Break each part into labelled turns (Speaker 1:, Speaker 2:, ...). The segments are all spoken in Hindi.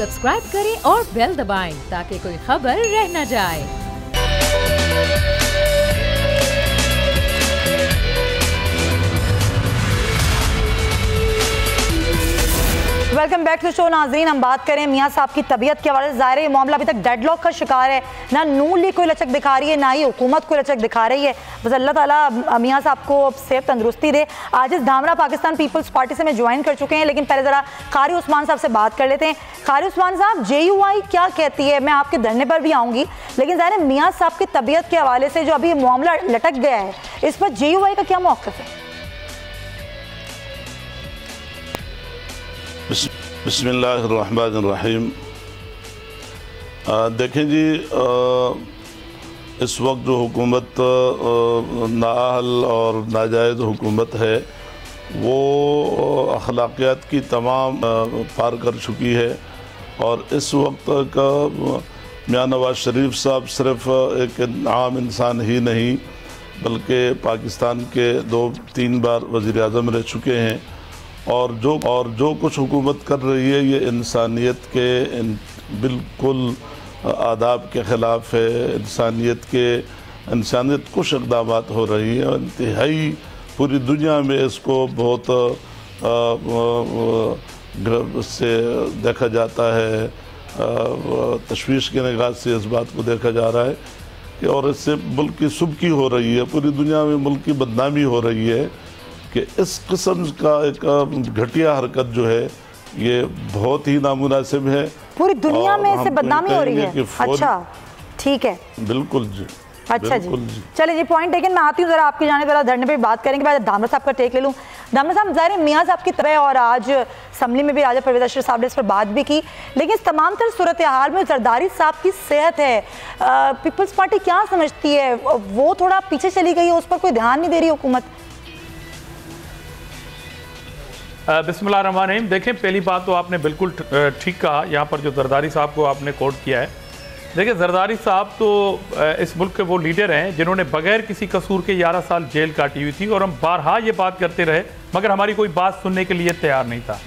Speaker 1: सब्सक्राइब करें और बेल दबाएं ताकि कोई खबर रह न जाए।
Speaker 2: Welcome back to show. नाज़रीन, हम बात करें मियाँ साहब की तबीयत के हवाले से। ज़ाहिर है मामला अभी तक डेडलॉक का शिकार है। ना नून लीग कोई लचक दिखा रही है, ना ही हुकूमत कोई लचक दिखा रही है। बस अल्लाह ताला मियाँ साहब को सेहत तंदुरुस्ती दे। आजिज़ धामरा पाकिस्तान पीपल्स पार्टी से में ज्वाइन कर चुके हैं, लेकिन पहले ज़रा कारी उस्मान साहब से बात कर लेते हैं। कारी उस्मान साहब, JUI क्या कहती है? मैं आपके धरने पर भी आऊँगी, लेकिन ज़ाहिर है मियाँ साहब की तबीयत के हवाले से जो अभी मामला लटक गया है, इस पर JUI का क्या मौक़िफ़ है?
Speaker 3: बिस्मिल्लाहिर्रहमानिर्रहीम। देखें जी, इस वक्त जो हुकूमत नाअहल और नाजायज़ हुकूमत है वो अखलाकियात की तमाम पार कर चुकी है। और इस वक्त का मियाँ नवाज शरीफ साहब सिर्फ एक आम इंसान ही नहीं बल्कि पाकिस्तान के 2-3 बार वज़ीर आज़म रह चुके हैं। और जो कुछ हुकूमत कर रही है ये इंसानियत के बिल्कुल आदाब के ख़िलाफ़ है। इंसानियत कुछ इक़दामात हो रही है। इंतहाई पूरी दुनिया में इसको बहुत से देखा जाता है, तशवीश के निगाह से इस बात को देखा जा रहा है कि और इससे मुल्क की सुबकी हो रही है, पूरी दुनिया में मुल्क की बदनामी हो रही है कि इस किस्म का एक घटिया हरकत जो है ये बहुत ही नामुनासिब है। पूरी दुनिया में इससे बदनामी हो रही है।
Speaker 2: अच्छा, ठीक है,
Speaker 3: बिल्कुल जी।
Speaker 2: अच्छा जी, चलिए जी, पॉइंट टेकन। मैं आती हूँ ज़रा आपकी जाने पर धरने पे बात करेंगे। बाद धामरा साहब का टेक ले लूँ। धामरा साहब, ज़ाहिर है मियाँ साहब की तरह और आज असम्बली में भी राजा परवेज़ अशरफ साहब ने इस पर बात भी की, लेकिन इस तमाम तर सूरत हाल में जरदारी साहब की सेहत है, पीपल्स पार्टी क्या समझती है? वो थोड़ा पीछे चली गई है, उस पर कोई ध्यान नहीं दे रही हुकूमत।
Speaker 4: बिस्मिल्लाहिर्रहमानिर्रहीम। देखें, पहली बात तो आपने बिल्कुल ठीक कहा। यहाँ पर जो जरदारी साहब को आपने कोट किया है, देखिए जरदारी साहब तो इस मुल्क के वो लीडर हैं जिन्होंने बगैर किसी कसूर के 11 साल जेल काटी हुई थी और हम बारहा ये बात करते रहे मगर हमारी कोई बात सुनने के लिए तैयार नहीं था।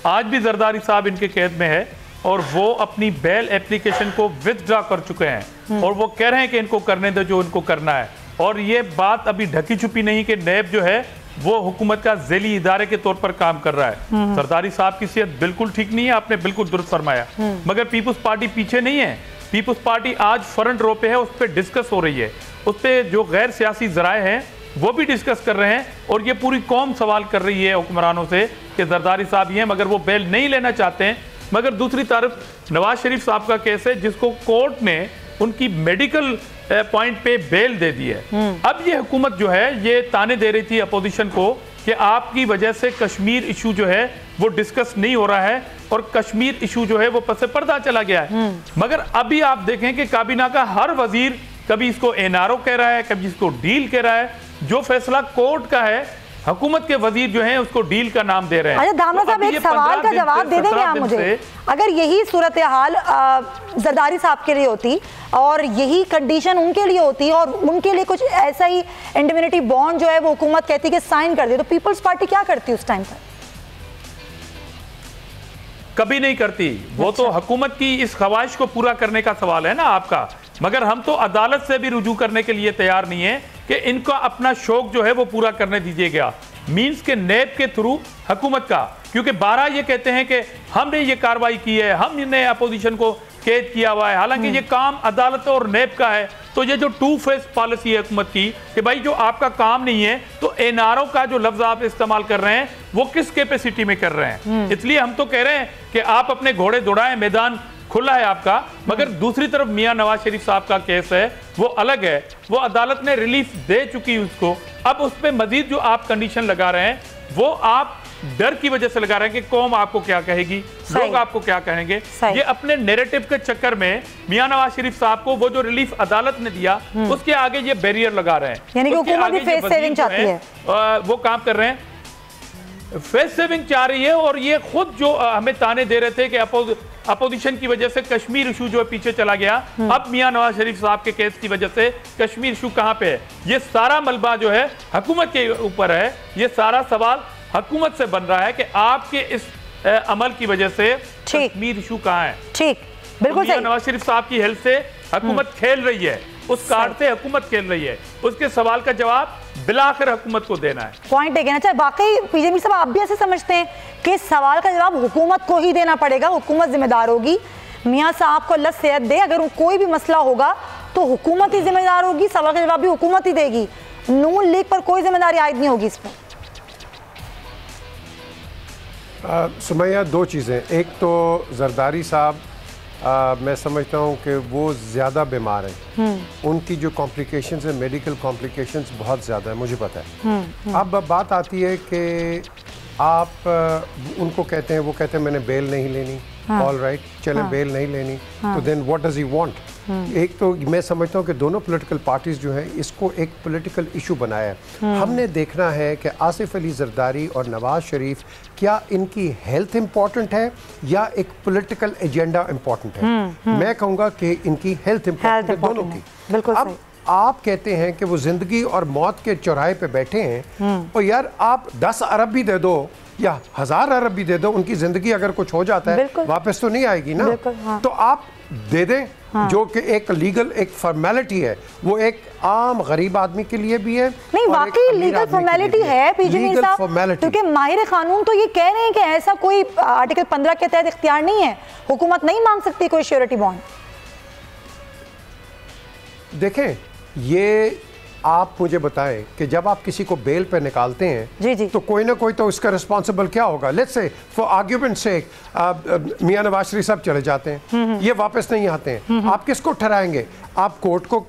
Speaker 4: आज भी जरदारी साहब इनके कैद में है और वो अपनी बेल एप्लीकेशन को विथड्रॉ कर चुके हैं और वो कह रहे हैं कि इनको करने दो जो इनको करना है। और ये बात अभी ढकी छुपी नहीं कि नैब जो है वो हुकूमत का ज़ेली इदारे के तौर पर काम कर रहा है। सरदारी साहब की सेहत बिल्कुल ठीक नहीं है, आपने बिल्कुल दुरुस्त फरमाया। मगर पीपल्स पार्टी पीछे नहीं है। पीपल्स पार्टी आज फ्रंट रो पे है, उस पर डिस्कस हो रही है। उस पर जो गैर सियासी ज़राए हैं वो भी डिस्कस कर रहे हैं और ये पूरी कौम सवाल कर रही है हुक्मरानों से कि जरदारी साहब ही हैं मगर वो बेल नहीं लेना चाहते हैं। मगर दूसरी तरफ नवाज शरीफ साहब का केस है जिसको कोर्ट ने उनकी मेडिकल पॉइंट पे बेल दे दी है। अब ये हुकूमत जो है ये ताने दे रही थी अपोजिशन को कि आपकी वजह से कश्मीर इशू जो है वो डिस्कस नहीं हो रहा है और कश्मीर इशू जो है वो पसे पर्दा चला गया है। मगर अभी आप देखें कि काबीना का हर वजीर कभी इसको NRO कह रहा है, कभी इसको डील कह रहा है। जो फैसला कोर्ट का है हुकूमत के वजीर जो हैं उसको डील का नाम दे रहे हैं।
Speaker 2: अच्छा धामरा साहब, एक सवाल का जवाब दे देंगे आप मुझे? अगर यही सूरत हाल जरदारी साहब के लिए होती और यही कंडीशन उनके लिए होती और उनके लिए कुछ ऐसा ही इंडिमिनिटी बॉन्ड जो है वो हुकूमत कहती कि साइन कर दे, तो पीपल्स पार्टी क्या करती उस टाइम पर?
Speaker 4: कभी नहीं करती। वो तो हुकूमत की इस ख्वाहिश को पूरा करने का सवाल है ना आपका। मगर हम तो अदालत से भी रुजू करने के लिए तैयार नहीं है कि इनका अपना शौक जो है वो पूरा करने दीजिएगा, मींस के नैब के थ्रू हुकूमत का। क्योंकि 12 ये कहते हैं कि हमने ये कार्रवाई की है, हमने अपोजिशन को कैद किया हुआ है, हालांकि ये काम अदालत और नैब का है। तो ये जो 2 फेस पॉलिसी है हुकूमत की कि भाई जो आपका काम नहीं है तो NRO का जो लफ्ज आप इस्तेमाल कर रहे हैं वो किस कैपेसिटी में कर रहे हैं। इसलिए हम तो कह रहे हैं कि आप अपने घोड़े दौड़ाएं, मैदान खुला है आपका। मगर दूसरी तरफ मियां नवाज शरीफ साहब का केस है वो अलग है, वो अदालत ने रिलीफ दे चुकी है उसको। अब उस पर मजीद जो आप कंडीशन लगा रहे हैं वो आप डर की वजह से लगा रहे हैं कि कौम आपको क्या कहेगी, लोग आपको क्या कहेंगे। ये अपने नैरेटिव के चक्कर में मियां नवाज शरीफ साहब को वो जो रिलीफ अदालत ने दिया उसके आगे ये बैरियर लगा रहे हैं।
Speaker 2: यानी कि हुकूमत भी फेस सेविंग चाहती है,
Speaker 4: वो काम कर रहे हैं, फेस सेविंग चाह रही है। और ये खुद जो हमें ताने दे रहे थे कि अपोजिशन की वजह से कश्मीर इशू जो है पीछे चला गया, अब मियां नवाज शरीफ साहब के केस की वजह से कश्मीर इशू कहां पे है? ये सारा मलबा जो है हुकूमत के ऊपर है। ये सारा सवाल हुकूमत से बन रहा है कि आपके इस अमल की वजह से कश्मीर इशू कहाँ है।
Speaker 2: ठीक, बिल्कुल सही।
Speaker 4: नवाज शरीफ साहब की हेल्थ से हुकूमत खेल रही है, उस कार्ड से हुकूमत खेल रही है, उसके सवाल का जवाब बिलाकर हुकूमत को देना है।
Speaker 2: पॉइंट है। अच्छा, वाकई पीजे मीर साहब आप भी ऐसे समझते हैं कि सवाल का जवाब हुकूमत को ही देना पड़ेगा, हुकूमत जिम्मेदार होगी? मियाँ साहब को अल्लाह सेहत दे, अगर कोई भी मसला होगा तो हुकूमत ही जिम्मेदार होगी, सवाल का जवाब भी हुकूमत ही देगी, नून लीग पर कोई जिम्मेदारी आयद नहीं होगी इस पर।
Speaker 5: सुमैया, दो चीज़ें, एक तो जरदारी साहब मैं समझता हूँ कि वो ज़्यादा बीमार हैं, उनकी जो कॉम्प्लिकेशंस है, मेडिकल कॉम्प्लिकेशंस बहुत ज़्यादा है, मुझे पता है। अब बात आती है कि आप उनको कहते हैं, वो कहते हैं मैंने बेल नहीं लेनी, ऑल राइट, चलें बेल नहीं लेनी, तो then what does he want? एक तो मैं समझता हूँ कि दोनों पॉलिटिकल पार्टीज जो हैं इसको एक पॉलिटिकल इशू बनाया है। हमने देखना है कि आसिफ अली जरदारी और नवाज शरीफ, क्या इनकी हेल्थ इंपॉर्टेंट है या एक पॉलिटिकल एजेंडा इंपॉर्टेंट है? मैं कहूँगा कि इनकी हेल्थ इंपॉर्टेंट है, दोनों की।
Speaker 2: बिल्कुल।
Speaker 5: अब आप कहते हैं कि वो जिंदगी और मौत के चौराहे पे बैठे हैं, और यार आप 10 अरब भी दे दो या 1000 अरब भी दे दो, उनकी जिंदगी अगर कुछ हो जाता है वापस तो नहीं आएगी ना। तो आप दे दें, जो कि एक लीगल एक फॉर्मेलिटी है, वो एक आम गरीब आदमी के लिए भी है।
Speaker 2: नहीं, वाकई लीगल फॉर्मेलिटी है पीजे मीर साहब, क्योंकि माहिर कानून तो ये कह रहे हैं कि ऐसा कोई आर्टिकल 15 के तहत इख्तियार नहीं है, हुकूमत नहीं मांग सकती कोई श्योरिटी बॉन्ड।
Speaker 5: देखें, ये आप मुझे बताएं कि जब आप किसी को बेल पे निकालते हैं
Speaker 2: जी।
Speaker 5: तो कोई ना कोई तो इसका रिस्पॉन्सिबल क्या होगा? लेट्स से फॉर आर्ग्यूमेंट से मियां नवाज शरीफ साहब चले जाते हैं, ये वापस नहीं आते हैं, आप किसको ठहराएंगे? आप कोर्ट को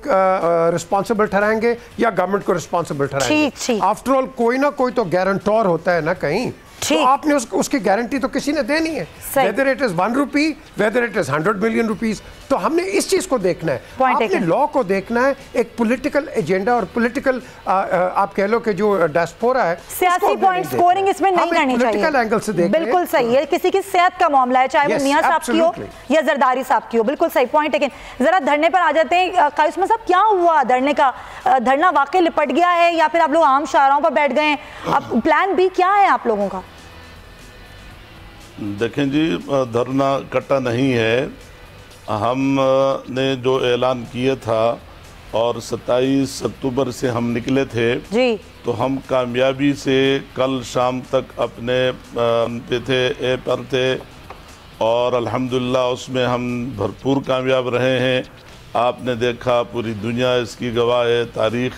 Speaker 5: रिस्पॉन्सिबल ठहराएंगे या गवर्नमेंट को रिस्पॉन्सिबल ठहराएंगे? आफ्टर ऑल कोई ना कोई तो गारंटर होता है ना कहीं, तो आपने उसकी गारंटी तो किसी ने देनी है, whether it is 1 rupee, whether it is 100 million rupees. तो हमने इस चीज को देखना है, आपने लॉ को देखना है, एक पॉलिटिकल एजेंडा और पॉलिटिकल आप कह लो कि जो डायस्पोरा है,
Speaker 2: सियासी पॉइंट स्कोरिंग इसमें नहीं करनी चाहिए,
Speaker 5: पॉलिटिकल एंगल से देखना।
Speaker 2: बिल्कुल सही है, किसी की सेहत का मामला है, चाहे वो मियां साहब की हो या जरदारी साहब की हो, बिल्कुल सही पॉइंट। लेकिन जरा धरने पर आ जाते हैं। कायुस्मान साहब, क्या हुआ धरने का? धरना वाकई लिपट गया है या फिर आप लोग आम शाहराओं पर बैठ गए? अब प्लान बी क्या है आप लोगों का?
Speaker 3: देखें जी, धरना कटा नहीं है, हमने जो ऐलान किया था और 27 अक्टूबर से हम निकले थे जी, तो हम कामयाबी से कल शाम तक अपने पे थे, ए पर थे, और अल्हम्दुलिल्लाह उसमें हम भरपूर कामयाब रहे हैं। आपने देखा, पूरी दुनिया इसकी गवाह है, तारीख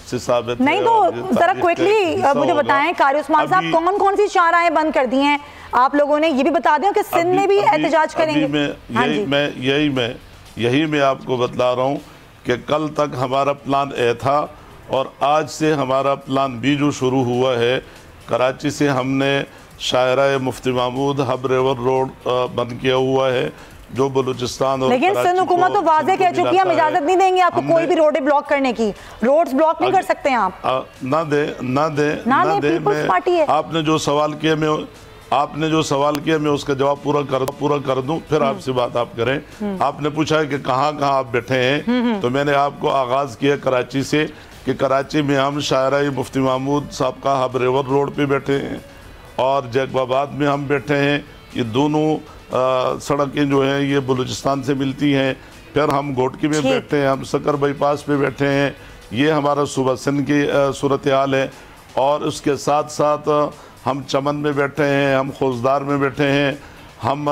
Speaker 3: से साबित
Speaker 2: नहीं। तो जरा क्विकली मुझे बताएं कायुस्मान साहब, कौन कौन सी शाहराएं बंद कर दी हैं आप लोगों ने? ये भी बता दें कि सिंध में भी एहतजाज करेंगे।
Speaker 3: यही मैं आपको बतला रहा हूँ कि कल तक हमारा प्लान ए था और आज से हमारा प्लान बी जो शुरू हुआ है। कराची से हमने शाहराए मुफ्ती महमूद हब रिवर रोड बंद किया हुआ है, जो बलूचिस्तान और
Speaker 2: लेकिन सिंध हुकूमत तो वाज़े कह चुकी है, हम इजाजत नहीं देंगे आपको कोई भी रोड ब्लॉक करने की। रोड्स ब्लॉक नहीं कर सकते हैं आप।
Speaker 3: ना दे आपने जो सवाल किया, मैं उसका जवाब पूरा कर दूं, फिर आपसे बात आप करें। आपने पूछा है कि कहाँ कहाँ आप बैठे हैं, तो मैंने आपको आगाज किया कराची से कि कराची में हम शाहराए मुफ्ती महमूद साहब का हब रिवर रोड पे बैठे हैं और जैकबाबाद में हम बैठे हैं। ये दोनों सड़कें जो हैं ये बलूचिस्तान से मिलती हैं। फिर हम घोटकी में बैठे हैं, हम सकर बाईपास पे बैठे हैं। ये हमारा सूबा सिंध की सूरत हाल है। और उसके साथ साथ हम चमन में बैठे हैं, हम खोजदार में बैठे हैं, हम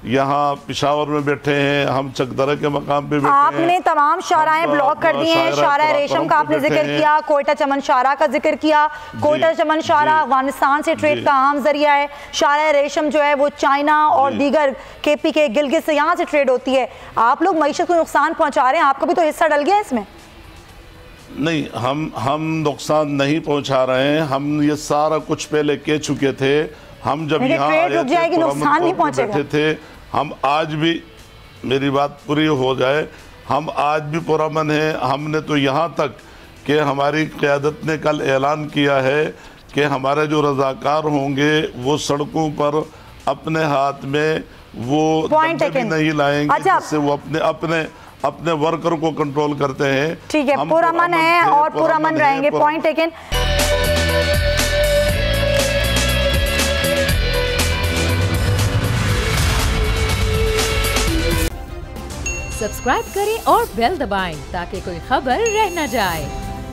Speaker 3: यहाँ पिशावर में बैठे हैं, हम चकदरा के मकाम पे बैठे हैं।
Speaker 2: आपने तमाम शाहराएं ब्लॉक कर दी हैं। शाहरा रेशम का आपने जिक्र किया, कोयटा चमन शाहरा का जिक्र किया। कोयटा चमन शाहरा अफगानिस्तान से ट्रेड का आम जरिया है। शाहरा रेशम जो है वो चाइना और दीगर केपी के गिलगित से यहाँ से ट्रेड होती है। आप लोग मईशत को नुकसान पहुँचा रहे हैं, आपका भी तो हिस्सा डल गया इसमें।
Speaker 3: नहीं, हम नुकसान नहीं पहुँचा रहे हैं, हम ये सारा कुछ पहले कह चुके थे। हम जब यहाँ बैठे थे, हम आज भी, मेरी बात पूरी हो जाए, हम आज भी पुरअमन हैं। हमने तो यहाँ तक कि हमारी क़यादत ने कल ऐलान किया है कि हमारे जो रज़ाकार होंगे वो सड़कों पर अपने हाथ में वो भी नहीं लाएंगे जिससे वो अपने वर्कर को कंट्रोल करते हैं।
Speaker 2: ठीक है, पुरअमन है और पुरअमन रहेंगे। Point taken.
Speaker 1: सब्सक्राइब करें और बेल दबाएं ताकि कोई खबर रह न जाए।